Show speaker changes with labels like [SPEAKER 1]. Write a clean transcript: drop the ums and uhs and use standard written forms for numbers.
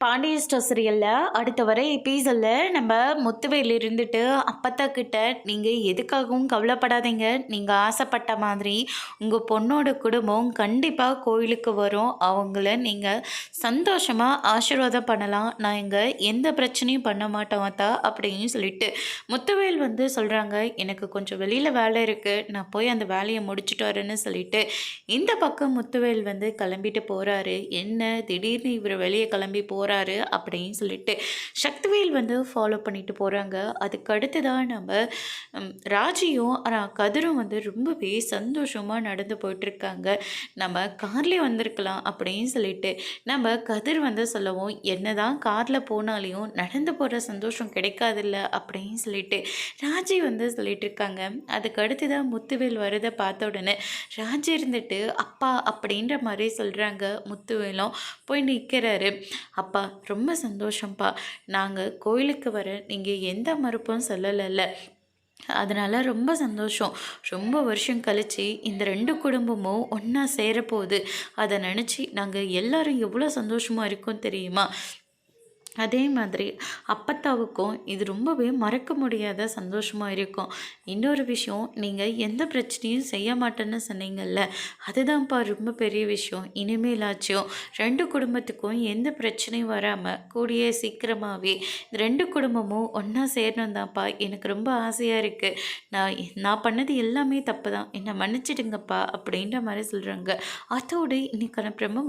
[SPEAKER 1] Pandian store சீரியல்ல அடுத்த வர எபிசோட்ல நம்ம முத்துவேல் இருந்துட்டு அப்பத்தா கிட்ட நீங்கள் எதுக்காகவும் கவலைப்படாதீங்க. நீங்கள் ஆசைப்பட்ட மாதிரி உங்கள் பொண்ணோட குடும்பம் கண்டிப்பாக கோயிலுக்கு வரும். அவங்கள நீங்கள் சந்தோஷமாக ஆசீர்வாதம் பண்ணலாம். நான் இங்கே எந்த பிரச்சனையும் பண்ண மாட்டோம் அத்தா அப்படின்னு சொல்லிட்டு முத்துவேல் வந்து சொல்கிறாங்க. எனக்கு கொஞ்சம் வெளியில் வேலை இருக்குது, நான் போய் அந்த வேலையை முடிச்சுட்டு வரேன்னு சொல்லிட்டு இந்த பக்கம் முத்துவேல் வந்து கிளம்பிட்டு போகிறாரு. என்ன திடீர்னு இவர் வெளியே கிளம்பி போகிறாரு அப்படின்னு சொல்லிட்டு சக்திவேல் வந்து ஃபாலோ பண்ணிட்டு போகிறாங்க. அதுக்கு அடுத்து தான் நம்ம ராஜியும் கதிரும் வந்து ரொம்பவே சந்தோஷமாக நடந்து போயிட்டுருக்காங்க. நம்ம கார்லேயே வந்திருக்கலாம் அப்படின்னு சொல்லிட்டு நம்ம கதிர் வந்து சொல்லவும், என்ன தான் காரில் போனாலையும் நடந்து போகிற சந்தோஷம் கிடைக்காதில்ல அப்படின்னு சொல்லிட்டு ராஜி வந்து சொல்லிட்டு இருக்காங்க. அதுக்கு அடுத்து தான் முத்துவேல் வரதை பார்த்த உடனே ராஜி இருந்துட்டு அப்பா அப்படின்ற மாதிரி சொல்கிறாங்க. முத்துவேலும் போய் நிற்கிறாரு. அப்பா ரொம்ப சந்தோஷம்ப்பா, நாங்கள் கோயிலுக்கு வர நீங்கள் எந்த மறுப்பும் சொல்லலைல்ல, அதனால் ரொம்ப சந்தோஷம். ரொம்ப வருஷம் கழித்து இந்த ரெண்டு குடும்பமும் ஒன்றா சேரப்போகுது. அதை நினச்சி நாங்கள் எல்லோரும் எவ்வளோ சந்தோஷமாக இருக்கோம் தெரியுமா? அதே மாதிரி அப்பத்தாவுக்கும் இது ரொம்பவே மறக்க முடியாத சந்தோஷமாக இருக்கும். இன்னொரு விஷயம், நீங்கள் எந்த பிரச்சனையும் செய்ய மாட்டேன்னு சொன்னீங்கல்ல, அதுதான்ப்பா ரொம்ப பெரிய விஷயம். இனிமேலாச்சும் ரெண்டு குடும்பத்துக்கும் எந்த பிரச்சனையும் வராமல் கூடிய சீக்கிரமாகவே ரெண்டு குடும்பமும் ஒன்றா சேரணும் தான்ப்பா எனக்கு ரொம்ப ஆசையாக இருக்குது. நான் பண்ணது எல்லாமே தப்பு தான், என்னை மன்னிச்சிடுங்கப்பா அப்படின்ற மாதிரி சொல்கிறாங்க. அதோடு இன்னைக்கான பிரம்ம